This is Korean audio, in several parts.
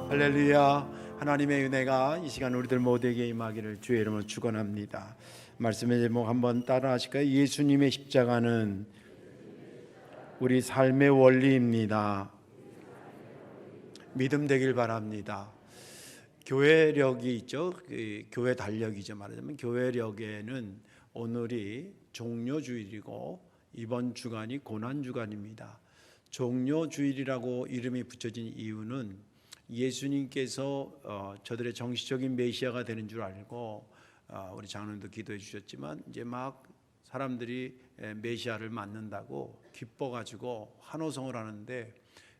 할렐루야. 하나님의 은혜가 이 시간 우리들 모두에게 임하기를 주의 이름으로 축원합니다. 말씀의 제목 한번 따라 하실까요? 예수님의 십자가는 우리 삶의 원리입니다. 믿음 되길 바랍니다. 교회력이 있죠. 교회 달력이죠. 말하자면 교회력에는 오늘이 종료주일이고 이번 주간이 고난주간입니다. 종료주일이라고 이름이 붙여진 이유는 예수님께서 저들의 정식적인 메시아가 되는 줄 알고 우리 장로님도 기도해 주셨지만 이제 막 사람들이 메시아를 맞는다고 기뻐가지고 환호성을 하는데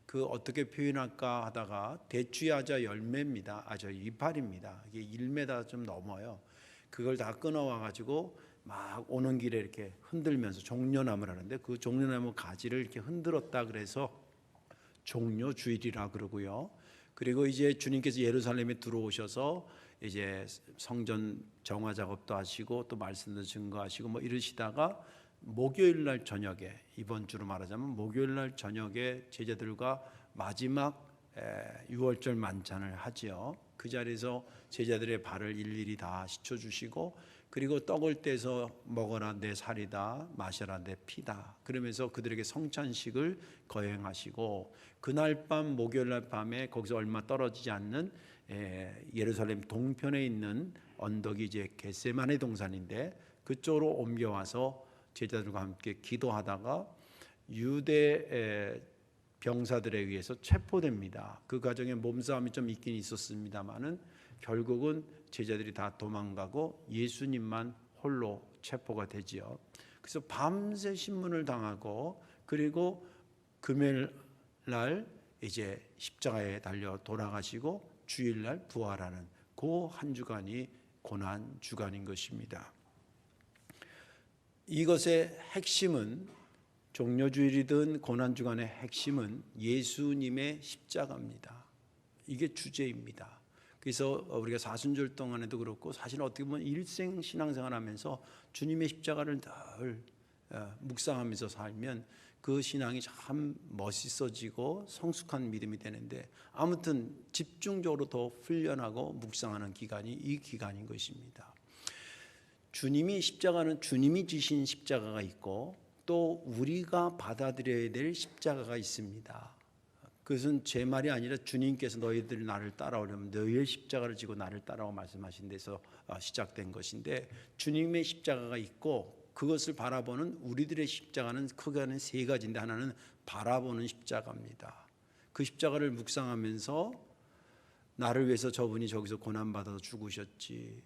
그 어떻게 표현할까 하다가 대추야자 열매입니다. 저 이파리입니다. 이게 1m 좀 넘어요. 그걸 다 끊어와가지고 막 오는 길에 이렇게 흔들면서 종려나무를 하는데 그 종려나무 가지를 이렇게 흔들었다 그래서 종려주일이라 그러고요. 그리고 이제 주님께서 예루살렘에 들어오셔서 이제 성전 정화 작업도 하시고 또 말씀도 증거하시고 뭐 이러시다가 목요일 날 저녁에, 이번 주로 말하자면 목요일 날 저녁에 제자들과 마지막 유월절 만찬을 하지요. 그 자리에서 제자들의 발을 일일이 다 씻어 주시고 그리고 떡을 떼서 먹어라 내 살이다, 마셔라 내 피다 그러면서 그들에게 성찬식을 거행하시고 그날 밤 목요일 날 밤에 거기서 얼마 떨어지지 않는 예루살렘 동편에 있는 언덕이 이제 겟세마네 동산인데 그쪽으로 옮겨와서 제자들과 함께 기도하다가 유대 병사들에 의해서 체포됩니다. 그 과정에 몸싸움이 좀 있긴 있었습니다만은 결국은 제자들이 다 도망가고 예수님만 홀로 체포가 되지요. 그래서 밤새 신문을 당하고 그리고 금요일 날 이제 십자가에 달려 돌아가시고 주일날 부활하는 그 한 주간이 고난 주간인 것입니다. 이것의 핵심은 종료주일이든 고난주간의 핵심은 예수님의 십자가입니다. 이게 주제입니다. 그래서 우리가 사순절 동안에도 그렇고 사실 어떻게 보면 일생 신앙생활 하면서 주님의 십자가를 늘 묵상하면서 살면 그 신앙이 참 멋있어지고 성숙한 믿음이 되는데 아무튼 집중적으로 더 훈련하고 묵상하는 기간이 이 기간인 것입니다. 주님이 십자가는 주님이 지신 십자가가 있고 또 우리가 받아들여야 될 십자가가 있습니다. 그것은 제 말이 아니라 주님께서 너희들 나를 따라오려면 너희의 십자가를 지고 나를 따라오고 말씀하신 데서 시작된 것인데 주님의 십자가가 있고 그것을 바라보는 우리들의 십자가는 크게는 세 가지인데 하나는 바라보는 십자가입니다. 그 십자가를 묵상하면서 나를 위해서 저분이 저기서 고난받아서 죽으셨지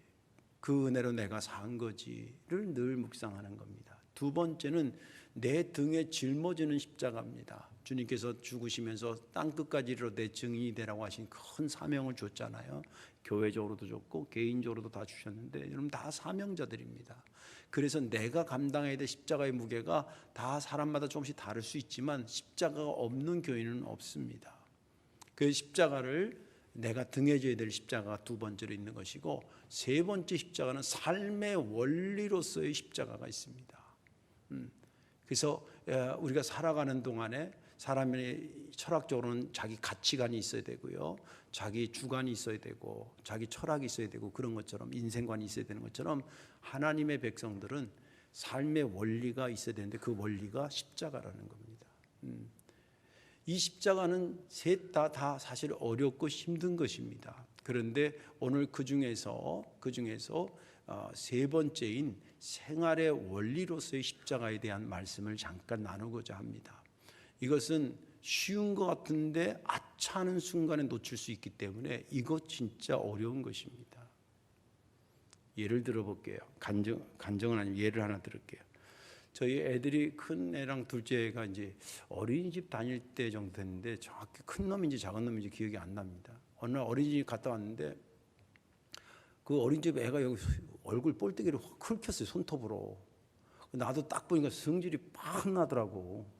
그 은혜로 내가 산 거지를 늘 묵상하는 겁니다. 두 번째는 내 등에 짊어지는 십자가입니다. 주님께서 죽으시면서 땅끝까지 이르러 내 증인이 되라고 하신 큰 사명을 줬잖아요. 교회적으로도 줬고 개인적으로도 다 주셨는데 여러분 다 사명자들입니다. 그래서 내가 감당해야 될 십자가의 무게가 다 사람마다 조금씩 다를 수 있지만 십자가가 없는 교인은 없습니다. 그 십자가를 내가 등에 져야 될 십자가가 두 번째로 있는 것이고 세 번째 십자가는 삶의 원리로서의 십자가가 있습니다. 그래서 우리가 살아가는 동안에 사람이 철학적으로는 자기 가치관이 있어야 되고요. 자기 주관이 있어야 되고 자기 철학이 있어야 되고 그런 것처럼 인생관이 있어야 되는 것처럼 하나님의 백성들은 삶의 원리가 있어야 되는데 그 원리가 십자가라는 겁니다. 이 십자가는 셋 다 사실 어렵고 힘든 것입니다. 그런데 오늘 그 중에서 세 번째인 생활의 원리로서의 십자가에 대한 말씀을 잠깐 나누고자 합니다. 이것은 쉬운 것 같은데 아차하는 순간에 놓칠 수 있기 때문에 이거 진짜 어려운 것입니다. 예를 들어볼게요. 간증은 아니고 예를 하나 들을게요. 저희 애들이 큰 애랑 둘째 애가 이제 어린이집 다닐 때 정도 됐는데 정확히 큰 놈인지 작은 놈인지 기억이 안 납니다. 어느 날 어린이집 갔다 왔는데 그 어린이집 애가 여기 얼굴 볼때기를 확 긁혔어요. 손톱으로. 나도 딱 보니까 성질이 팍 나더라고.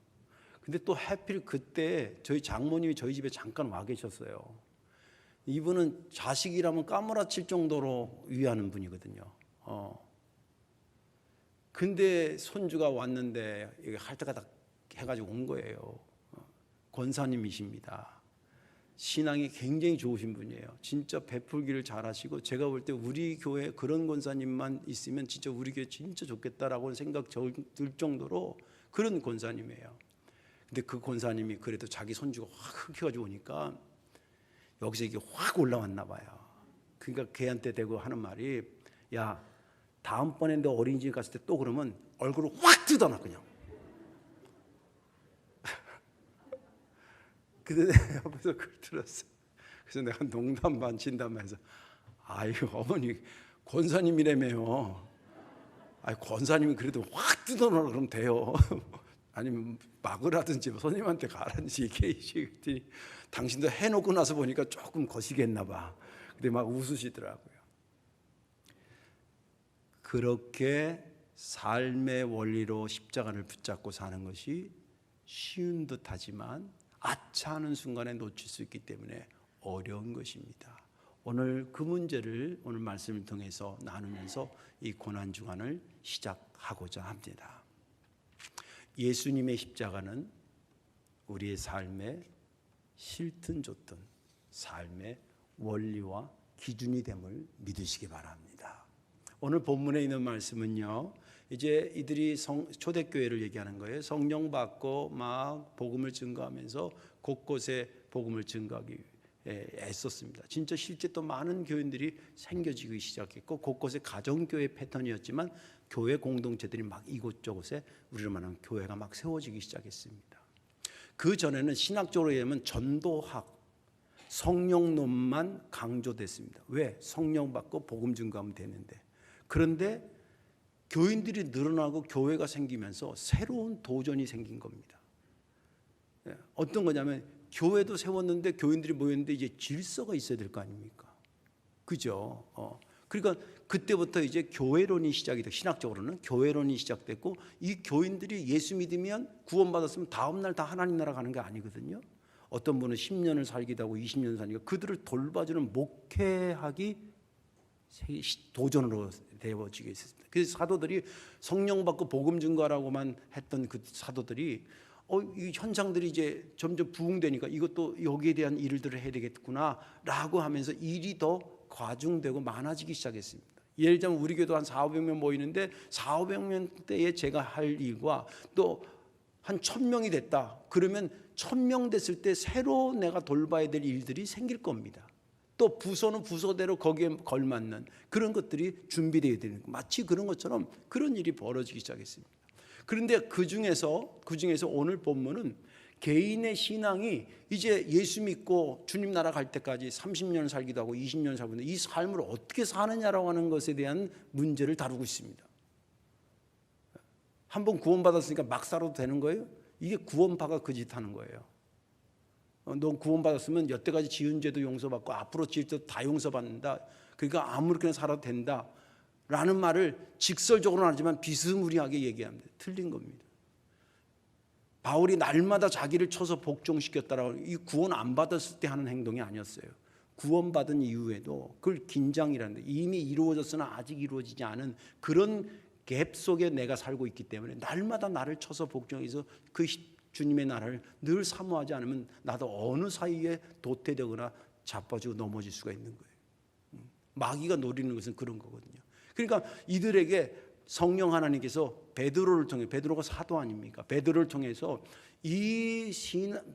근데 또 하필 그때 저희 장모님이 저희 집에 잠깐 와 계셨어요. 이분은 자식이라면 까무라칠 정도로 위하는 분이거든요. 근데 손주가 왔는데 할때가닥 해가지고 온 거예요. 권사님이십니다. 신앙이 굉장히 좋으신 분이에요. 진짜 베풀기를 잘하시고, 제가 볼 때 우리 교회 그런 권사님만 있으면 진짜 우리 교회 진짜 좋겠다라고 생각 들 정도로 그런 권사님이에요. 근데 그 권사님이 그래도 자기 손주가 확 흑혀가지고 오니까 여기서 이게 확 올라왔나 봐요. 그러니까 걔한테 대고 하는 말이, 야, 다음번에 너 어린이집 갔을 때 또 그러면 얼굴을 확 뜯어놔 그냥. 근데 옆에서 그걸 들었어. 그래서 내가 농담 반 진담 해서, 아유 어머니 권사님이라며요. 아니 권사님이 그래도 확 뜯어놓으라 그러면 돼요. 아니면 막으라든지 선생님한테 가라든지 얘기해. 당신도 해놓고 나서 보니까 조금 거시겠나 봐. 근데 막 웃으시더라고요. 그렇게 삶의 원리로 십자가를 붙잡고 사는 것이 쉬운 듯하지만 아차하는 순간에 놓칠 수 있기 때문에 어려운 것입니다. 오늘 그 문제를 오늘 말씀을 통해서 나누면서 이 고난주간을 시작하고자 합니다. 예수님의 십자가는 우리의 삶의 싫든 좋든 삶의 원리와 기준이 됨을 믿으시기 바랍니다. 오늘 본문에 있는 말씀은요, 이제 이들이 초대교회를 얘기하는 거예요. 성령 받고 막 복음을 증거하면서 곳곳에 복음을 증거하기 위해 애썼습니다. 진짜 실제 또 많은 교인들이 생겨지기 시작했고, 곳곳에 가정교회 패턴이었지만 교회 공동체들이 막 이곳저곳에 우리로 말하면 교회가 막 세워지기 시작했습니다. 그 전에는 신학적으로 얘기하면 전도학, 성령론만 강조됐습니다. 왜? 성령 받고 복음 증거하면 되는데. 그런데 교인들이 늘어나고 교회가 생기면서 새로운 도전이 생긴 겁니다. 어떤 거냐면, 교회도 세웠는데 교인들이 모였는데 이제 질서가 있어야 될 거 아닙니까? 그죠? 그러니까 그때부터 이제 교회론이 시작이 됐고, 신학적으로는 교회론이 시작됐고, 이 교인들이 예수 믿으면 구원받았으면 다음날 다 하나님 나라 가는 게 아니거든요. 어떤 분은 10년을 살기도 하고 20년 살기도 하고, 그들을 돌봐주는 목회하기 도전으로 되어지게 있었습니다. 그래서 사도들이 성령 받고 복음 증거하라고만 했던 그 사도들이 이 현상들이 이제 점점 부흥되니까 이것도 여기에 대한 일들을 해야 되겠구나라고 하면서 일이 더 과중되고 많아지기 시작했습니다. 예를 들자면 우리 교도 한 400~500명 모이는데 400~500명 때에 제가 할 일과 또 한 1000명이 됐다. 그러면 1000명 됐을 때 새로 내가 돌봐야 될 일들이 생길 겁니다. 또 부서는 부서대로 거기에 걸맞는 그런 것들이 준비되어야 되는, 마치 그런 것처럼 그런 일이 벌어지기 시작했습니다. 그런데 그 중에서 오늘 본문은 개인의 신앙이 이제 예수 믿고 주님 나라 갈 때까지 30년 살기도 하고 20년 살고 있는데 이 삶을 어떻게 사느냐라고 하는 것에 대한 문제를 다루고 있습니다. 한번 구원받았으니까 막 살아도 되는 거예요? 이게 구원파가 그 짓 하는 거예요. 너 구원받았으면 여태까지 지은 죄도 용서받고 앞으로 지을 죄도 다 용서받는다. 그러니까 아무렇게나 살아도 된다 라는 말을 직설적으로는 하지만 비스무리하게 얘기합니다. 틀린 겁니다. 바울이 날마다 자기를 쳐서 복종시켰다라고, 이 구원 안 받았을 때 하는 행동이 아니었어요. 구원받은 이후에도 그걸 긴장이라는데, 이미 이루어졌으나 아직 이루어지지 않은 그런 갭 속에 내가 살고 있기 때문에 날마다 나를 쳐서 복종해서 그 주님의 나라를 늘 사모하지 않으면 나도 어느 사이에 도태되거나 자빠지고 넘어질 수가 있는 거예요. 마귀가 노리는 것은 그런 거거든요. 그러니까 이들에게 성령 하나님께서 베드로를 통해, 베드로가 사도 아닙니까? 베드로를 통해서 이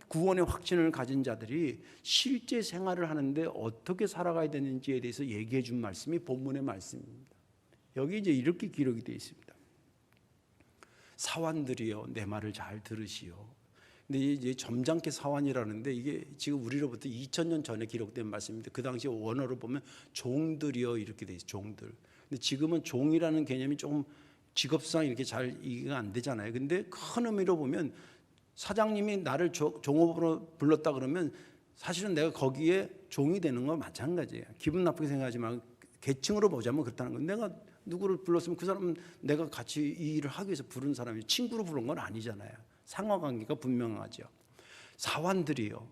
구원의 확신을 가진 자들이 실제 생활을 하는데 어떻게 살아가야 되는지에 대해서 얘기해 준 말씀이 본문의 말씀입니다. 여기 이제 이렇게 기록이 되어 있습니다. 사환들이여 내 말을 잘 들으시오. 근데 이제 점잖게 사환이라는데 이게 지금 우리로부터 2000년 전에 기록된 말씀인데, 그 당시 원어로 보면 종들이여 이렇게 돼 있어요. 종들. 근데 지금은 종이라는 개념이 조금 직업상 이렇게 잘 이해가 안 되잖아요. 근데 큰 의미로 보면 사장님이 나를 종업으로 불렀다 그러면 사실은 내가 거기에 종이 되는 건 마찬가지예요. 기분 나쁘게 생각하지 말고 계층으로 보자면 그렇다는 거예요. 내가 누구를 불렀으면 그 사람은 내가 같이 이 일을 하기 위해서 부른 사람이, 친구로 부른 건 아니잖아요. 상하관계가 분명하죠. 사환들이요,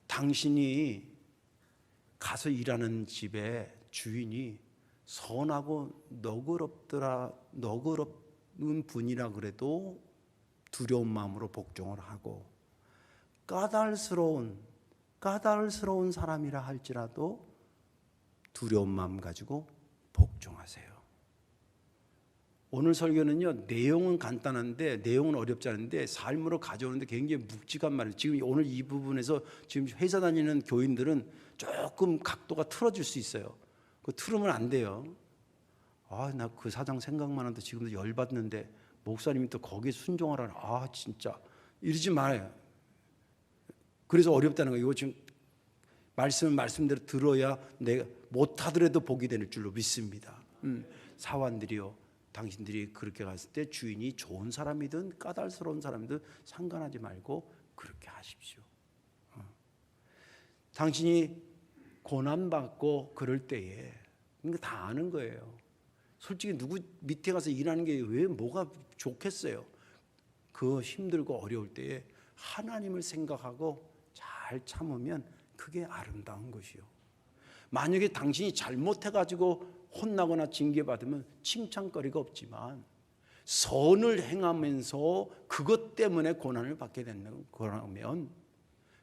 당신이 가서 일하는 집에 주인이 선하고 너그럽은 분이라 그래도 두려운 마음으로 복종을 하고, 까닭스러운 까닭스러운 사람이라 할지라도 두려운 마음 가지고 복종하세요. 오늘 설교는요, 내용은 간단한데, 내용은 어렵지 않은데 삶으로 가져오는데 굉장히 묵직한 말이에요. 지금 오늘 이 부분에서 지금 회사 다니는 교인들은 조금 각도가 틀어질 수 있어요. 그거 틀으면 안 돼요. 나 그 사장 생각만 해도 지금도 열받는데 목사님이 또 거기에 순종하라. 진짜 이러지 말아요. 그래서 어렵다는 거예요. 이거 지금 말씀대로 들어야 내가 못하더라도 복이 될 줄로 믿습니다. 사환들이요, 당신들이 그렇게 갔을 때 주인이 좋은 사람이든 까닭스러운 사람이든 상관하지 말고 그렇게 하십시오. 당신이 고난받고 그럴 때에 이거 다 아는 거예요. 솔직히 누구 밑에 가서 일하는 게 왜 뭐가 좋겠어요. 그 힘들고 어려울 때에 하나님을 생각하고 잘 참으면 그게 아름다운 것이요. 만약에 당신이 잘못해가지고 혼나거나 징계받으면 칭찬거리가 없지만 선을 행하면서 그것 때문에 고난을 받게 되는 거라면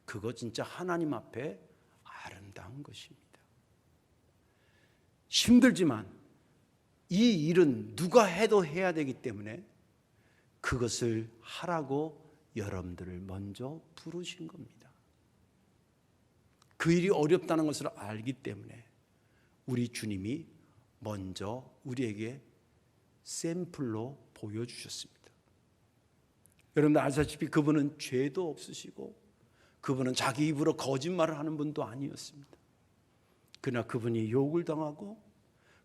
그거 진짜 하나님 앞에 아름다운 것입니다. 힘들지만 이 일은 누가 해도 해야 되기 때문에 그것을 하라고 여러분들을 먼저 부르신 겁니다. 그 일이 어렵다는 것을 알기 때문에 우리 주님이 먼저 우리에게 샘플로 보여주셨습니다. 여러분들 아시다시피 그분은 죄도 없으시고 그분은 자기 입으로 거짓말을 하는 분도 아니었습니다. 그러나 그분이 욕을 당하고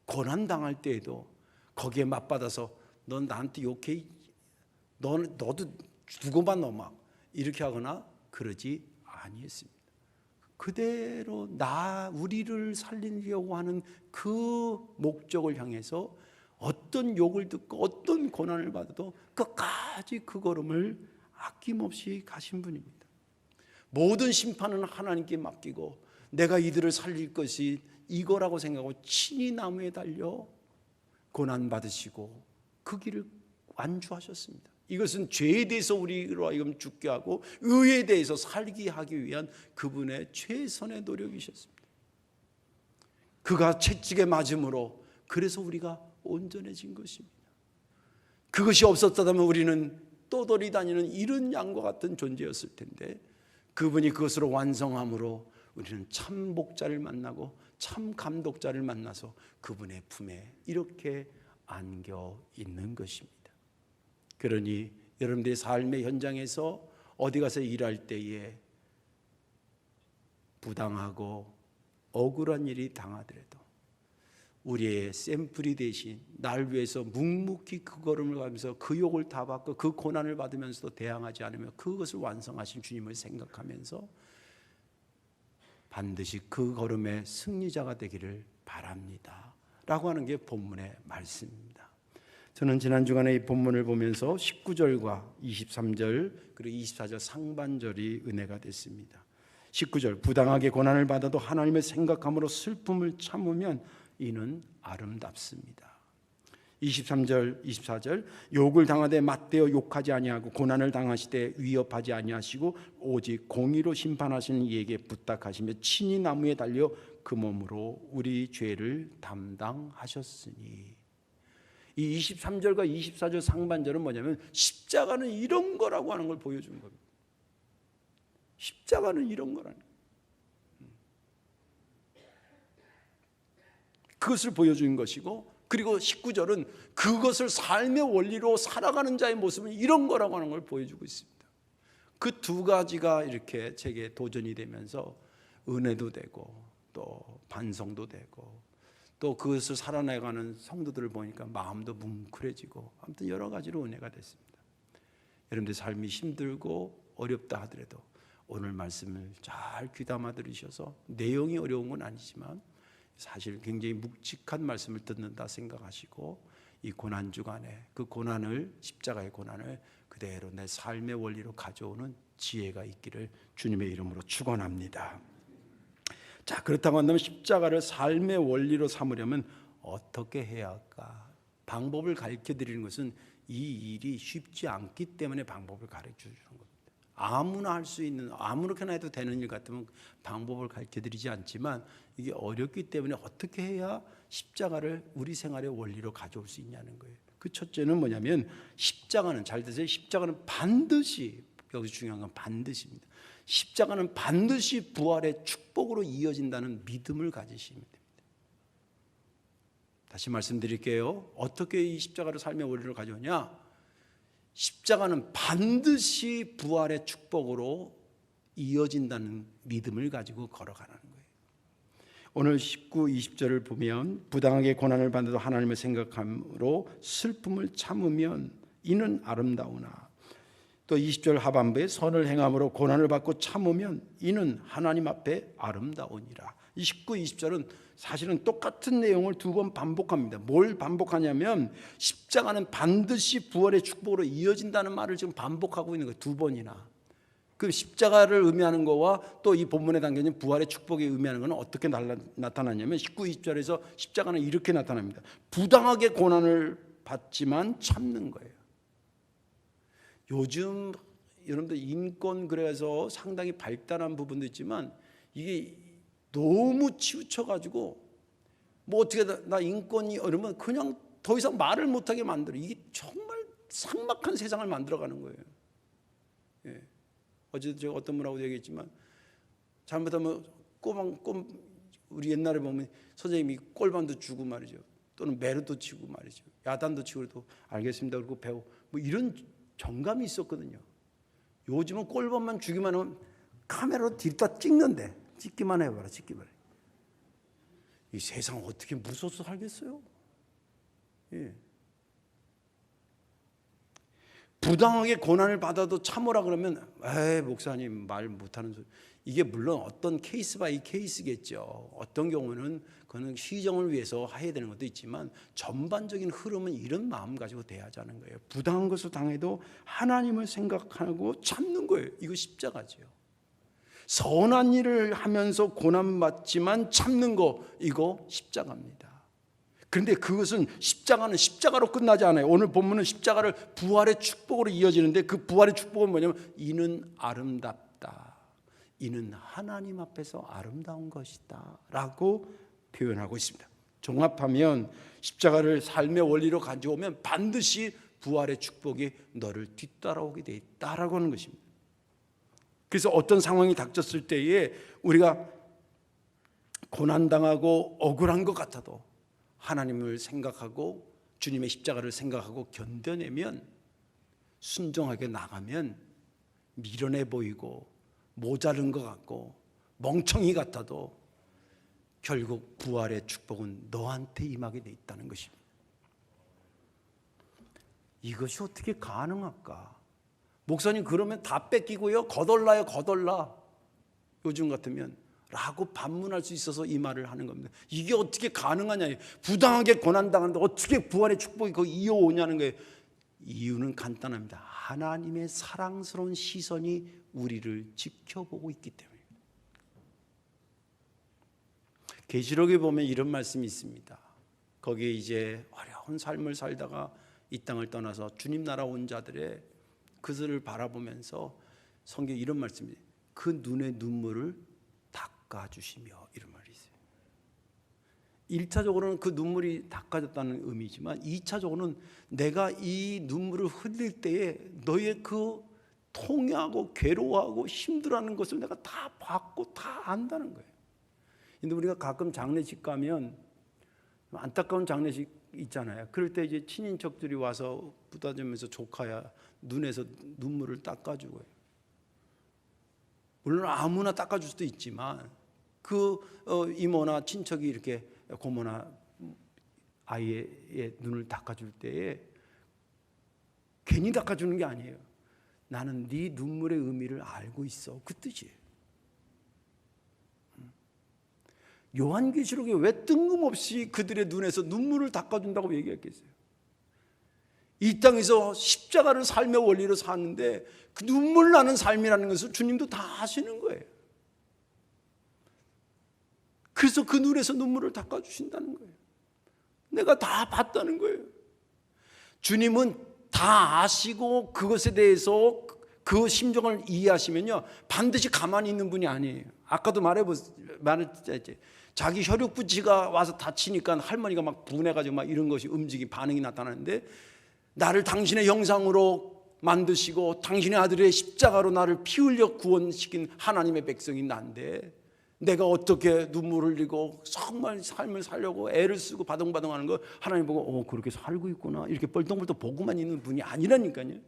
고난당할 때에도 거기에 맞받아서 넌 나한테 욕해, 너도 두고만 넘어 이렇게 하거나 그러지 아니했습니다. 그대로 우리를 살리려고 하는 그 목적을 향해서 어떤 욕을 듣고 어떤 고난을 받아도 끝까지 그 걸음을 아낌없이 가신 분입니다. 모든 심판은 하나님께 맡기고 내가 이들을 살릴 것이 이거라고 생각하고 친히 나무에 달려 고난 받으시고 그 길을 완주하셨습니다. 이것은 죄에 대해서 우리로 하여금 죽게 하고 의에 대해서 살게 하기 위한 그분의 최선의 노력이셨습니다. 그가 채찍에 맞음으로 그래서 우리가 온전해진 것입니다. 그것이 없었다면 우리는 떠돌이 다니는 이른 양과 같은 존재였을 텐데 그분이 그것으로 완성함으로 우리는 참 목자를 만나고 참 감독자를 만나서 그분의 품에 이렇게 안겨 있는 것입니다. 그러니 여러분들의 삶의 현장에서 어디 가서 일할 때에 부당하고 억울한 일이 당하더라도 우리의 샘플이 대신 날 위해서 묵묵히 그 걸음을 가면서 그 욕을 다 받고 그 고난을 받으면서도 대항하지 않으며 그것을 완성하신 주님을 생각하면서 반드시 그 걸음의 승리자가 되기를 바랍니다 라고 하는 게 본문의 말씀입니다. 저는 지난 주간에 이 본문을 보면서 19절과 23절 그리고 24절 상반절이 은혜가 됐습니다. 19절 부당하게 고난을 받아도 하나님을 생각함으로 슬픔을 참으면 이는 아름답습니다. 23절 24절 욕을 당하되 맞대어 욕하지 아니하고 고난을 당하시되 위협하지 아니하시고 오직 공의로 심판하시는 이에게 부탁하시며 친히 나무에 달려 그 몸으로 우리 죄를 담당하셨으니. 이 23절과 24절 상반절은 뭐냐면 십자가는 이런 거라고 하는 걸 보여주는 겁니다. 십자가는 이런 거라는 거예요. 그것을 보여주는 것이고 그리고 19절은 그것을 삶의 원리로 살아가는 자의 모습은 이런 거라고 하는 걸 보여주고 있습니다. 그 두 가지가 이렇게 제게 도전이 되면서 은혜도 되고 또 반성도 되고 또 그것을 살아나가는 성도들을 보니까 마음도 뭉클해지고 아무튼 여러 가지로 은혜가 됐습니다. 여러분들 삶이 힘들고 어렵다 하더라도 오늘 말씀을 잘 귀담아 들으셔서 내용이 어려운 건 아니지만 사실 굉장히 묵직한 말씀을 듣는다 생각하시고 이 고난주간에 그 고난을 십자가의 고난을 그대로 내 삶의 원리로 가져오는 지혜가 있기를 주님의 이름으로 축원합니다. 자, 그렇다고 한다면 십자가를 삶의 원리로 삼으려면 어떻게 해야 할까? 방법을 가르쳐 드리는 것은 이 일이 쉽지 않기 때문에 방법을 가르쳐 주는 겁니다. 아무나 할 수 있는, 아무렇게나 해도 되는 일 같으면 방법을 가르쳐드리지 않지만 이게 어렵기 때문에 어떻게 해야 십자가를 우리 생활의 원리로 가져올 수 있냐는 거예요. 그 첫째는 뭐냐면 십자가는, 잘 드세요, 십자가는 반드시, 여기서 중요한 건 반드시입니다. 십자가는 반드시 부활의 축복으로 이어진다는 믿음을 가지시면 됩니다. 다시 말씀드릴게요. 어떻게 이 십자가를 삶의 원리를 가져오냐? 십자가는 반드시 부활의 축복으로 이어진다는 믿음을 가지고 걸어가라는 거예요. 오늘 19, 20절을 보면 부당하게 고난을 받아도 하나님을 생각함으로 슬픔을 참으면 이는 아름다우나, 또 20절 하반부에 선을 행함으로 고난을 받고 참으면 이는 하나님 앞에 아름다우니라. 19, 20절은 사실은 똑같은 내용을 두 번 반복합니다. 뭘 반복하냐면 십자가는 반드시 부활의 축복으로 이어진다는 말을 지금 반복하고 있는 거예요. 두 번이나. 그 십자가를 의미하는 거와 또 이 본문에 담겨있는 부활의 축복이 의미하는 것은 어떻게 나타나냐면 19, 20절에서 십자가는 이렇게 나타납니다. 부당하게 고난을 받지만 참는 거예요. 요즘 여러분들 인권 그래서 상당히 발달한 부분도 있지만 이게 너무 치우쳐가지고 뭐 어떻게 나 인권이 이러면 그냥 더 이상 말을 못하게 만들어. 이게 정말 삭막한 세상을 만들어가는 거예요. 예. 어제도 제가 어떤 분하고 얘기했지만 잘못하면 우리 옛날에 보면 선생님이 꼴반도 주고 말이죠. 또는 매루도 치고 말이죠. 야단도 치고 그래도 알겠습니다 그러고 배워. 뭐 이런 정감이 있었거든요. 요즘은 꼴반만 주기만 하면 카메라로 뒤다 찍는데 찍기만 해봐라, 찍기만 해. 이 세상 어떻게 무서워서 살겠어요? 예. 부당하게 고난을 받아도 참으라 그러면 에이 목사님 말 못하는 소리. 이게 물론 어떤 케이스 바이 케이스겠죠. 어떤 경우는 그거는 시정을 위해서 해야 되는 것도 있지만 전반적인 흐름은 이런 마음 가지고 대하자는 거예요. 부당한 것을 당해도 하나님을 생각하고 참는 거예요. 이거 십자가죠. 선한 일을 하면서 고난받지만 참는 거, 이거 십자가입니다. 그런데 그것은 십자가는 십자가로 끝나지 않아요. 오늘 본문은 십자가를 부활의 축복으로 이어지는데 그 부활의 축복은 뭐냐면 이는 아름답다. 이는 하나님 앞에서 아름다운 것이다 라고 표현하고 있습니다. 종합하면 십자가를 삶의 원리로 가져오면 반드시 부활의 축복이 너를 뒤따라오게 돼 있다라고 하는 것입니다. 그래서 어떤 상황이 닥쳤을 때에 우리가 고난당하고 억울한 것 같아도 하나님을 생각하고 주님의 십자가를 생각하고 견뎌내면, 순종하게 나가면 미련해 보이고 모자른 것 같고 멍청이 같아도 결국 부활의 축복은 너한테 임하게 돼 있다는 것입니다. 이것이 어떻게 가능할까? 목사님 그러면 다 뺏기고요, 거덜나요, 거덜나. 요즘 같으면 라고 반문할 수 있어서 이 말을 하는 겁니다. 이게 어떻게 가능하냐, 부당하게 고난당하는데 어떻게 부활의 축복이 거기 이어오냐는 거예요. 이유는 간단합니다. 하나님의 사랑스러운 시선이 우리를 지켜보고 있기 때문입니다. 계시록에 보면 이런 말씀이 있습니다. 거기에 이제 어려운 삶을 살다가 이 땅을 떠나서 주님 나라 온 자들의 그들을 바라보면서 성경에 이런 말씀이 있어요. 그 눈의 눈물을 닦아주시며, 이런 말이 있어요. 1차적으로는 그 눈물이 닦아졌다는 의미지만 2차적으로는 내가 이 눈물을 흘릴 때에 너의 그 통해하고 괴로워하고 힘들어하는 것을 내가 다 봤고 다 안다는 거예요. 근데 우리가 가끔 장례식 가면 안타까운 장례식 있잖아요. 그럴 때 이제 친인척들이 와서 부다지면서 조카야 눈에서 눈물을 닦아주고요. 물론 아무나 닦아줄 수도 있지만 그 이모나 친척이 이렇게 고모나 아이의 눈을 닦아줄 때에 괜히 닦아주는 게 아니에요. 나는 네 눈물의 의미를 알고 있어, 그 뜻이에요. 요한계시록에 왜 뜬금없이 그들의 눈에서 눈물을 닦아준다고 얘기했겠어요? 이 땅에서 십자가를 삶의 원리로 사는데 그 눈물 나는 삶이라는 것을 주님도 다 아시는 거예요. 그래서 그 눈에서 눈물을 닦아주신다는 거예요. 내가 다 봤다는 거예요. 주님은 다 아시고 그것에 대해서 그 심정을 이해하시면요, 반드시 가만히 있는 분이 아니에요. 아까도 말했지. 자기 혈육부지가 와서 다치니까 할머니가 막 분해가지고 막 이런 것이 움직이 반응이 나타나는데, 나를 당신의 형상으로 만드시고 당신의 아들의 십자가로 나를 피 흘려 구원시킨 하나님의 백성이 난데, 내가 어떻게 눈물을 흘리고 정말 삶을 살려고 애를 쓰고 바둥바둥하는 거 하나님 보고 그렇게 살고 있구나 이렇게 뻘떡뻘떡 보고만 있는 분이 아니라니까요.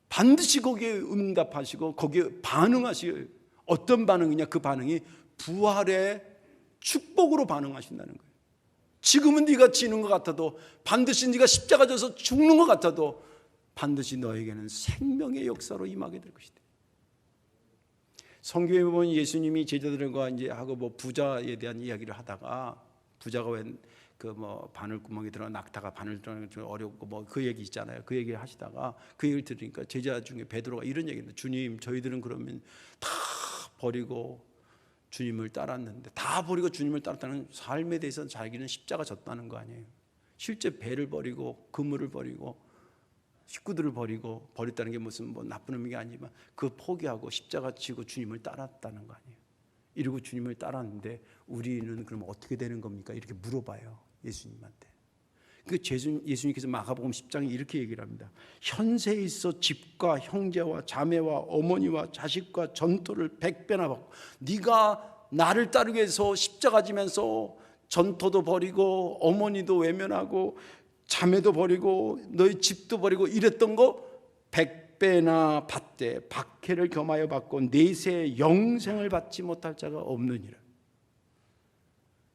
반드시 거기에 응답하시고 거기에 반응하시고, 어떤 반응이냐, 그 반응이 부활의 축복으로 반응하신다는 거예요. 지금은 네가 지는 것 같아도, 반드시 네가 십자가 져서 죽는 것 같아도 반드시 너에게는 생명의 역사로 임하게 될 것이다. 성경에 보면 예수님이 제자들과 이제 하고 부자에 대한 이야기를 하다가, 부자가 웬 바늘구멍에 들어 낙타가 바늘 들어가는 게 어렵고 그 얘기 있잖아요. 그 얘기 하시다가 그 얘기를 들으니까 제자 중에 베드로가 이런 얘기입니다. 주님, 저희들은 그러면 다 버리고 주님을 따랐는데, 다 버리고 주님을 따랐다는 삶에 대해서는 자기는 십자가 졌다는 거 아니에요. 실제 배를 버리고 그물을 버리고 식구들을 버렸다는 게 무슨 나쁜 의미가 아니지만, 그 포기하고 십자가 지고 주님을 따랐다는 거 아니에요. 이러고 주님을 따랐는데 우리는 그럼 어떻게 되는 겁니까? 이렇게 물어봐요, 예수님한테. 그 예수님께서 마가복음 10장에 이렇게 얘기를 합니다. 현세에 있어 집과 형제와 자매와 어머니와 자식과 전토를 100배나 받고, 네가 나를 따르기 위해서 십자가 지면서 전토도 버리고 어머니도 외면하고 자매도 버리고 너희 집도 버리고 이랬던 거 100배나 받되 박해를 겸하여 받고 내세 영생을 받지 못할 자가 없느니라.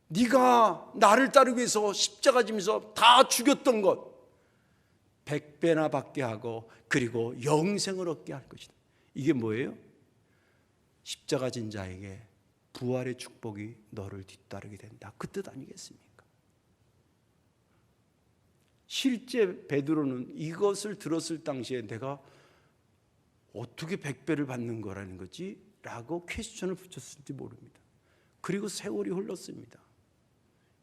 네가 나를 따르기 위해서 십자가 지면서 다 죽였던 것 100배나 받게 하고, 그리고 영생을 얻게 할 것이다. 이게 뭐예요? 십자가 진 자에게 부활의 축복이 너를 뒤따르게 된다, 그 뜻 아니겠습니까? 실제 베드로는 이것을 들었을 당시에 내가 어떻게 100배를 받는 거라는 거지? 라고 퀘스천을 붙였을지 모릅니다. 그리고 세월이 흘렀습니다.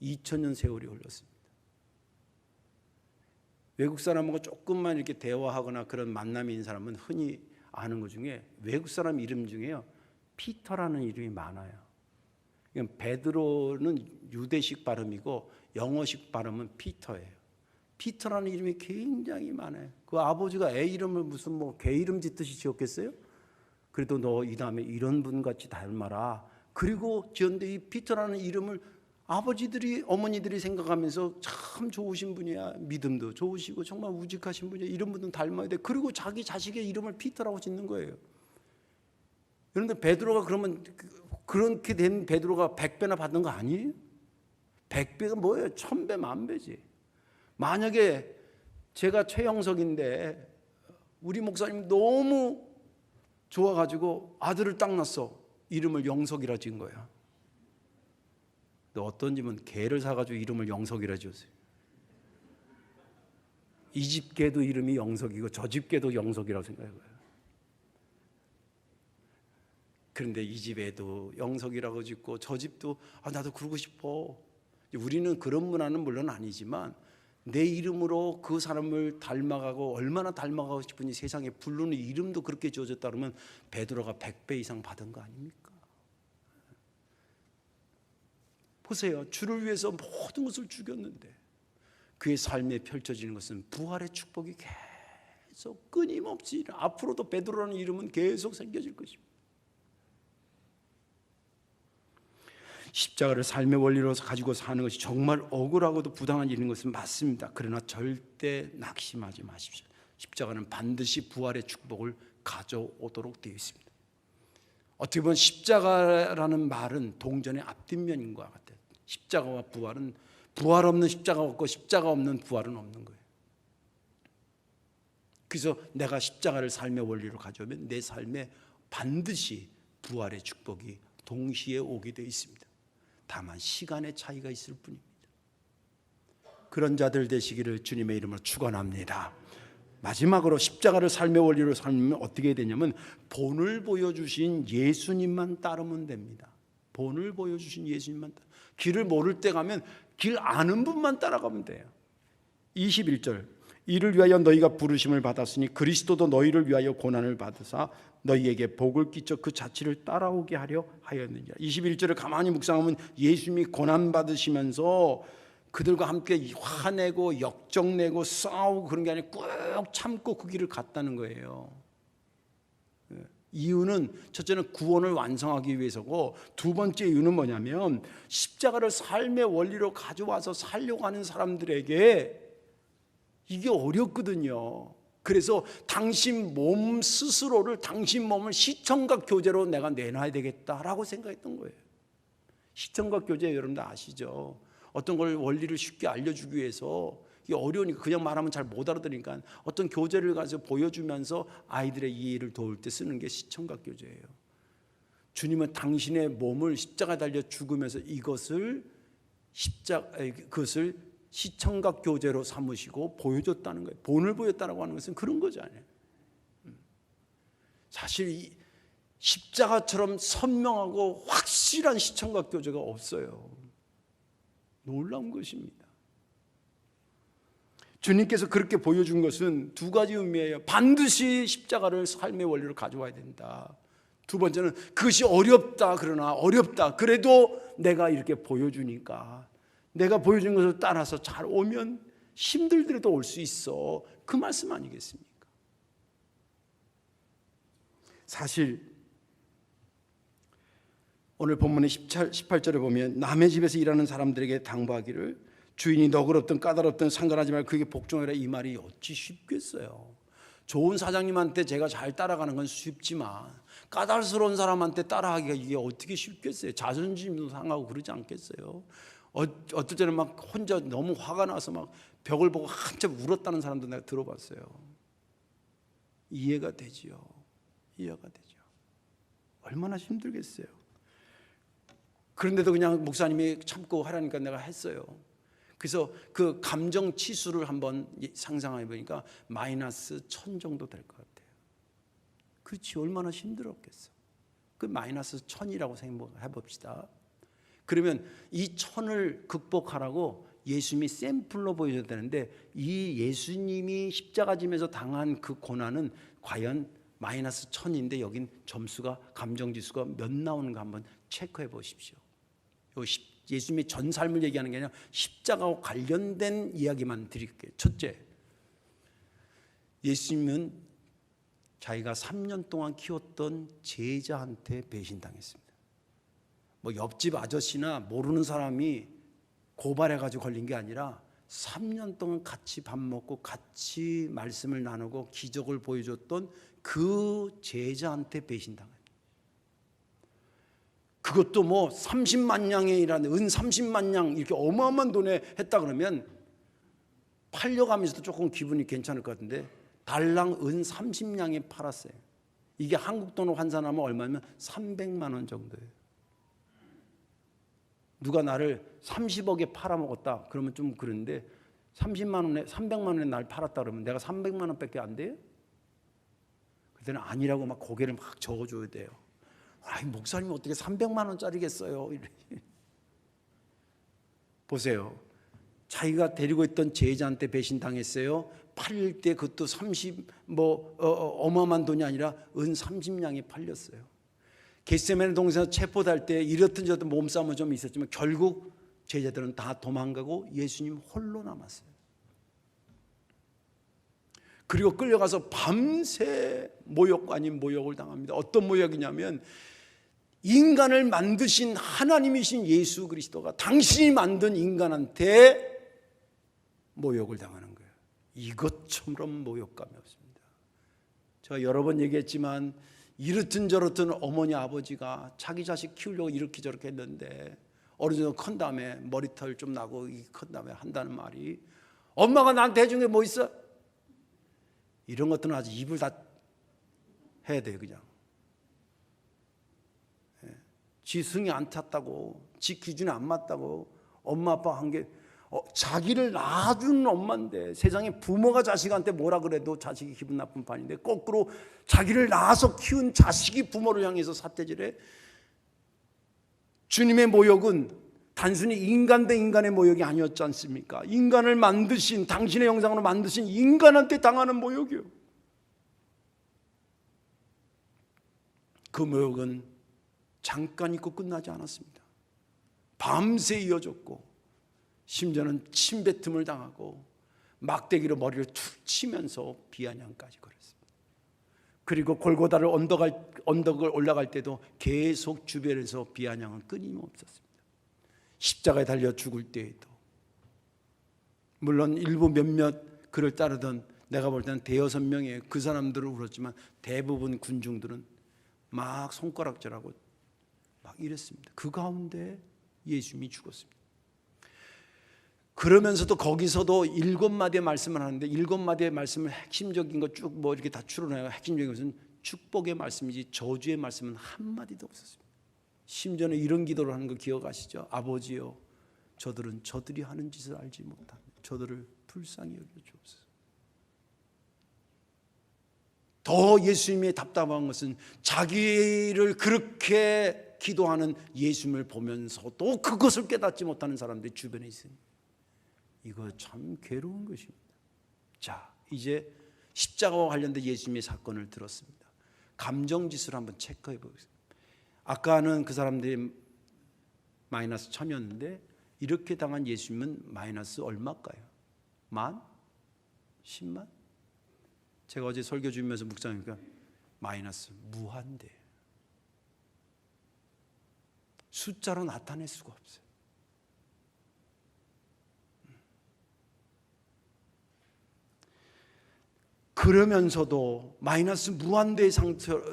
2000년 세월이 흘렀습니다. 외국 사람하고 조금만 이렇게 대화하거나 그런 만남이 있는 사람은 흔히 아는 것 중에, 외국 사람 이름 중에요, 피터라는 이름이 많아요. 베드로는 유대식 발음이고 영어식 발음은 피터예요. 피터라는 이름이 굉장히 많아요. 그 아버지가 애 이름을 무슨 개 이름 짓듯이 지었겠어요? 그래도 너 이 다음에 이런 분 같이 닮아라. 그리고 지었는데 이 피터라는 이름을 아버지들이, 어머니들이 생각하면서 참 좋으신 분이야, 믿음도 좋으시고 정말 우직하신 분이야, 이런 분은 닮아야 돼. 그리고 자기 자식의 이름을 피터라고 짓는 거예요. 그런데 베드로가 그러면 그렇게 된 베드로가 100배나 받는 거 아니에요? 100배가 뭐예요? 1000배, 10,000배지. 만약에 제가 최영석인데 우리 목사님 너무 좋아가지고 아들을 딱 낳았어. 이름을 영석이라 지은 거야. 또 어떤 집은 개를 사가지고 이름을 영석이라 지었어요. 이 집 개도 이름이 영석이고 저 집 개도 영석이라고 생각해요. 그런데 이 집에도 영석이라고 짓고 저 집도 나도 그러고 싶어. 우리는 그런 문화는 물론 아니지만, 내 이름으로 그 사람을 닮아가고 얼마나 닮아가고 싶은지 세상에 부르는 이름도 그렇게 지어졌다 그러면 베드로가 100배 이상 받은 거 아닙니까? 보세요. 주를 위해서 모든 것을 죽였는데 그의 삶에 펼쳐지는 것은 부활의 축복이 계속 끊임없이, 앞으로도 베드로라는 이름은 계속 생겨질 것입니다. 십자가를 삶의 원리로 가지고 사는 것이 정말 억울하고도 부당한 일인 것은 맞습니다. 그러나 절대 낙심하지 마십시오. 십자가는 반드시 부활의 축복을 가져오도록 되어 있습니다. 어떻게 보면 십자가라는 말은 동전의 앞뒷면인 것 같아요. 십자가와 부활은, 부활 없는 십자가 없고 십자가 없는 부활은 없는 거예요. 그래서 내가 십자가를 삶의 원리로 가져오면 내 삶에 반드시 부활의 축복이 동시에 오게 되어 있습니다. 다만 시간의 차이가 있을 뿐입니다. 그런 자들 되시기를 주님의 이름으로 축원합니다. 마지막으로 십자가를 삶의 원리로 살면 어떻게 되냐면, 본을 보여주신 예수님만 따르면 됩니다. 본을 보여주신 예수님만 길을 모를 때 가면 길 아는 분만 따라가면 돼요. 21절, 이를 위하여 너희가 부르심을 받았으니 그리스도도 너희를 위하여 고난을 받으사 너희에게 복을 끼쳐 그 자취를 따라오게 하려 하였느니라. 21절을 가만히 묵상하면 예수님이 고난 받으시면서 그들과 함께 화내고 역정내고 싸우고 그런 게 아니라 꾹 참고 그 길을 갔다는 거예요. 이유는 첫째는 구원을 완성하기 위해서고, 두 번째 이유는 뭐냐면 십자가를 삶의 원리로 가져와서 살려고 하는 사람들에게 이게 어렵거든요. 그래서 당신 몸 스스로를, 당신 몸을 시청각 교제로 내가 내놔야 되겠다라고 생각했던 거예요. 시청각 교제 여러분들 아시죠? 어떤 걸 원리를 쉽게 알려주기 위해서, 이게 어려우니까 그냥 말하면 잘 못 알아들으니까 어떤 교재를 가지고 보여주면서 아이들의 이해를 도울 때 쓰는 게 시청각 교재예요. 주님은 당신의 몸을 십자가에 달려 죽으면서 그것을 시청각 교재로 삼으시고 보여줬다는 거예요. 본을 보였다라고 하는 것은 그런 거잖아요. 사실 이 십자가처럼 선명하고 확실한 시청각 교재가 없어요. 놀라운 것입니다. 주님께서 그렇게 보여준 것은 두 가지 의미예요. 반드시 십자가를 삶의 원리로 가져와야 된다. 두 번째는 그것이 어렵다. 그러나 어렵다. 그래도 내가 이렇게 보여주니까, 내가 보여준 것을 따라서 잘 오면 힘들더라도 올 수 있어. 그 말씀 아니겠습니까? 사실 오늘 본문의 18절에 보면 남의 집에서 일하는 사람들에게 당부하기를 주인이 너그럽든 까다롭든 상관하지 말고 그에게 복종하라, 이 말이 어찌 쉽겠어요. 좋은 사장님한테 제가 잘 따라가는 건 쉽지만 까다로운 사람한테 따라하기가 이게 어떻게 쉽겠어요. 자존심도 상하고 그러지 않겠어요. 어떨 때는 막 혼자 너무 화가 나서 막 벽을 보고 한참 울었다는 사람도 내가 들어봤어요. 이해가 되지요. 이해가 되죠. 얼마나 힘들겠어요. 그런데도 그냥 목사님이 참고 하라니까 내가 했어요. 그래서 그 감정 치수를 한번 상상해 보니까 마이너스 1000 정도 될 것 같아요. 그렇지, 얼마나 힘들었겠어. 그 마이너스 1000이라고 생각해 봅시다. 그러면 이 1000을 극복하라고 예수님이 샘플로 보여줘야 되는데, 이 예수님이 십자가 지면서 당한 그 고난은 과연 마이너스 1000인데 여긴 점수가, 감정지수가 몇 나오는가 한번 체크해 보십시오. 예수님의 전 삶을 얘기하는 게 아니라 십자가와 관련된 이야기만 드릴게요. 첫째, 예수님은 자기가 3년 동안 키웠던 제자한테 배신당했습니다. 뭐 옆집 아저씨나 모르는 사람이 고발해가지고 걸린 게 아니라 3년 동안 같이 밥 먹고 같이 말씀을 나누고 기적을 보여줬던 그 제자한테 배신당합니다. 그것도 뭐 30만 양이라는 은 30만 양 이렇게 어마어마한 돈에 했다 그러면 팔려가면서도 조금 기분이 괜찮을 것 같은데, 달랑 은 30냥에 팔았어요. 이게 한국 돈으로 환산하면 얼마냐면 300만 원 정도예요. 누가 나를 30억에 팔아먹었다 그러면 좀 그런데, 30만 원에 300만 원에 날 팔았다 그러면 내가 300만 원밖에 안 돼요? 그때는 아니라고 막 고개를 막 저어줘야 돼요. 아이, 목사님이 어떻게 300만 원짜리겠어요? 보세요. 자기가 데리고 있던 제자한테 배신당했어요. 팔릴 때 그것도 어마어마한 돈이 아니라 은 30냥에 팔렸어요. 겟세마네 동산에서 체포될 때 이렇든 저렇든 몸싸움은 좀 있었지만 결국 제자들은 다 도망가고 예수님 홀로 남았어요. 그리고 끌려가서 밤새 모욕 아닌 모욕을 당합니다. 어떤 모욕이냐면, 인간을 만드신 하나님이신 예수 그리스도가 당신이 만든 인간한테 모욕을 당하는 거예요. 이것처럼 모욕감이 없습니다. 제가 여러 번 얘기했지만 이렇든 저렇든 어머니 아버지가 자기 자식 키우려고 이렇게 저렇게 했는데 어느 정도 큰 다음에 머리털 좀 나고 큰 다음에 한다는 말이, 엄마가 나한테 해준 게 뭐 있어? 이런 것들은 아주 입을 다 해야 돼요. 그냥 지 승이 안 탔다고, 지 기준에 안 맞다고 엄마 아빠 한 게, 자기를 낳아준 엄마인데, 세상에 부모가 자식한테 뭐라 그래도 자식이 기분 나쁜 판인데 거꾸로 자기를 낳아서 키운 자식이 부모를 향해서 삿대질해. 주님의 모욕은 단순히 인간 대 인간의 모욕이 아니었지 않습니까? 인간을 만드신, 당신의 형상으로 만드신 인간한테 당하는 모욕이요. 그 모욕은 잠깐 있고 끝나지 않았습니다. 밤새 이어졌고, 심지어는 침뱉음을 당하고 막대기로 머리를 툭 치면서 비아냥까지 걸었습니다. 그리고 골고다를 언덕을 올라갈 때도 계속 주변에서 비아냥은 끊임없었습니다. 십자가에 달려 죽을 때에도, 물론 일부 몇몇 그를 따르던, 내가 볼 때는 대여섯 명의 그 사람들을 울었지만 대부분 군중들은 막 손가락질하고 막 이랬습니다. 그 가운데 예수님이 죽었습니다. 그러면서도 거기서도 7마디의 말씀을 하는데, 7마디의 말씀을 핵심적인 거 쭉 뭐 이렇게 다 추론해요. 핵심적인 것은 축복의 말씀이지 저주의 말씀은 한마디도 없었습니다. 심지어는 이런 기도를 하는 거 기억하시죠? 아버지여, 저들은 저들이 하는 짓을 알지 못합니다. 저들을 불쌍히 여겨 주옵소서. 더 예수님이 답답한 것은 자기를 그렇게 기도하는 예수님을 보면서도 그것을 깨닫지 못하는 사람들이 주변에 있으니, 이거 참 괴로운 것입니다. 자, 이제 십자가와 관련된 예수님의 사건을 들었습니다. 감정지수를 한번 체크해 보겠습니다. 아까는 그 사람들이 마이너스 1000이었는데 이렇게 당한 예수님은 마이너스 얼마일까요? 10,000? 10만? 제가 어제 설교 주면서 묵상하니까 마이너스 무한대. 숫자로 나타낼 수가 없어요. 그러면서도 마이너스 무한대의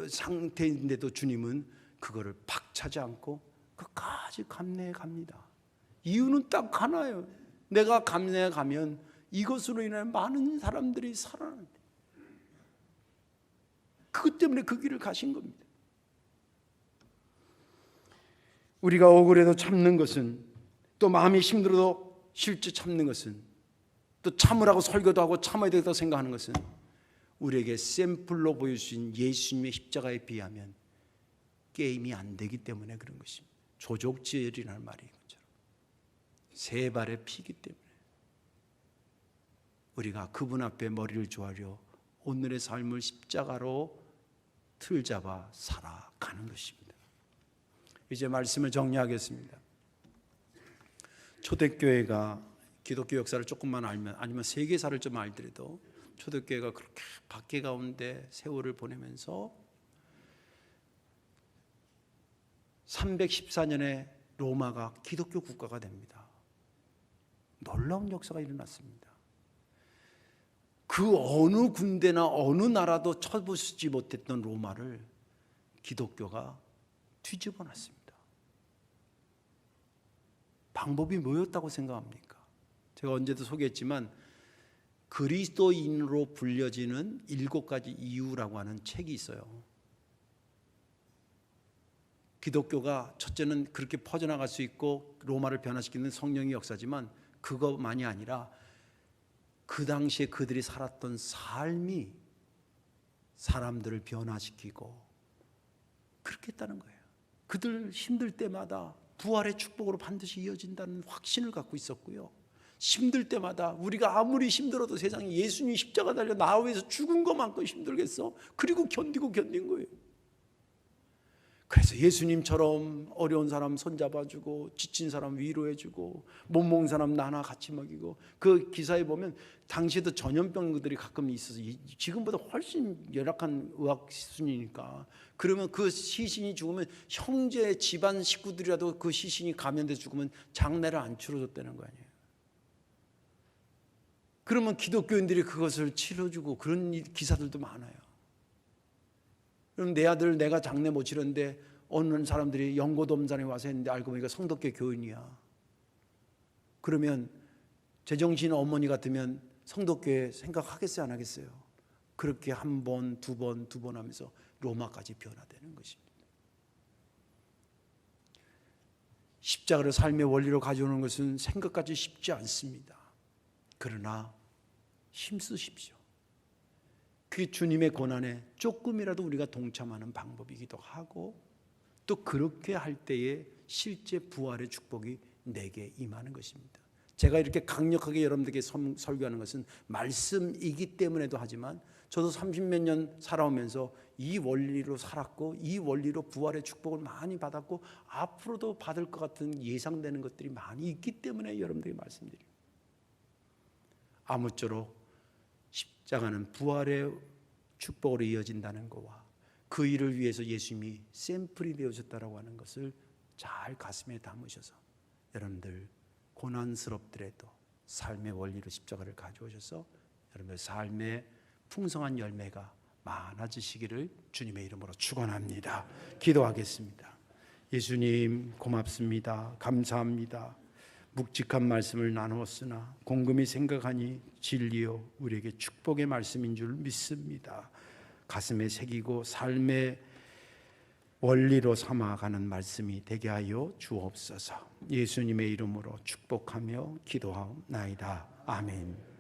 상태인데도 주님은 그거를 박차지 않고 끝까지 감내해 갑니다. 이유는 딱 하나예요. 내가 감내해 가면 이것으로 인해 많은 사람들이 살아난다. 그것 때문에 그 길을 가신 겁니다. 우리가 억울해도 참는 것은, 또 마음이 힘들어도 실제 참는 것은, 또 참으라고 설교도 하고 참아야 되겠다고 생각하는 것은 우리에게 샘플로 보여주신 예수님의 십자가에 비하면 게임이 안 되기 때문에 그런 것입니다. 조족지혈이라는 말이 것처럼 세 발의 피기 때문에 우리가 그분 앞에 머리를 조아려 오늘의 삶을 십자가로 틀 잡아 살아가는 것입니다. 이제 말씀을 정리하겠습니다. 초대교회가 기독교 역사를 조금만 알면, 아니면 세계사를 좀 알더라도 초대교회가 그렇게 박해 가운데 세월을 보내면서 314년에 로마가 기독교 국가가 됩니다. 놀라운 역사가 일어났습니다. 그 어느 군대나 어느 나라도 쳐부수지 못했던 로마를 기독교가 뒤집어 놨습니다. 방법이 뭐였다고 생각합니까? 제가 언제도 소개했지만 그리스도인으로 불려지는 7가지 이유라고 하는 책이 있어요. 기독교가 첫째는 그렇게 퍼져나갈 수 있고 로마를 변화시키는 성령의 역사지만 그것만이 아니라 그 당시에 그들이 살았던 삶이 사람들을 변화시키고 그렇게 했다는 거예요. 그들 힘들 때마다 부활의 축복으로 반드시 이어진다는 확신을 갖고 있었고요. 힘들 때마다 우리가 아무리 힘들어도 세상에 예수님이 십자가 달려 나 위해서 죽은 것만큼 힘들겠어? 그리고 견딘 거예요. 그래서 예수님처럼 어려운 사람 손잡아주고 지친 사람 위로해주고 못 먹는 사람 나눠 같이 먹이고, 그 기사에 보면 당시에도 전염병들이 가끔 있어서 지금보다 훨씬 열악한 의학 수준이니까, 그러면 그 시신이 죽으면 형제 집안 식구들이라도 그 시신이 감염돼서 죽으면 장례를 안 치러줬다는 거 아니에요. 그러면 기독교인들이 그것을 치러주고 그런 기사들도 많아요. 그럼 내 아들 내가 장례 못 치렀는데 어느 사람들이 영고돔산에 와서 했는데 알고 보니까 성덕교 교인이야. 그러면 제정신 어머니 같으면 성덕교회 생각하겠어요, 안 하겠어요? 그렇게 한 번, 두 번 하면서 로마까지 변화되는 것입니다. 십자가를 삶의 원리로 가져오는 것은 생각까지 쉽지 않습니다. 그러나 힘쓰십시오. 그게 주님의 고난에 조금이라도 우리가 동참하는 방법이기도 하고, 또 그렇게 할 때에 실제 부활의 축복이 내게 임하는 것입니다. 제가 이렇게 강력하게 여러분들에게 설교하는 것은 말씀이기 때문에도 하지만 저도 30몇 년 살아오면서 이 원리로 살았고 이 원리로 부활의 축복을 많이 받았고 앞으로도 받을 것 같은 예상되는 것들이 많이 있기 때문에 여러분들에게 말씀드립니다. 아무쪼록 십자가는 부활의 축복으로 이어진다는 것과 그 일을 위해서 예수님이 샘플이 되어졌다라고 하는 것을 잘 가슴에 담으셔서 여러분들 고난스럽더라도 삶의 원리로 십자가를 가져오셔서 여러분들 삶의 풍성한 열매가 많아지시기를 주님의 이름으로 축원합니다. 기도하겠습니다. 예수님 고맙습니다. 감사합니다. 묵직한 말씀을 나누었으나 곰곰이 생각하니 진리요 우리에게 축복의 말씀인 줄 믿습니다. 가슴에 새기고 삶의 원리로 삼아가는 말씀이 되게 하여 주옵소서. 예수님의 이름으로 축복하며 기도하옵나이다. 아멘.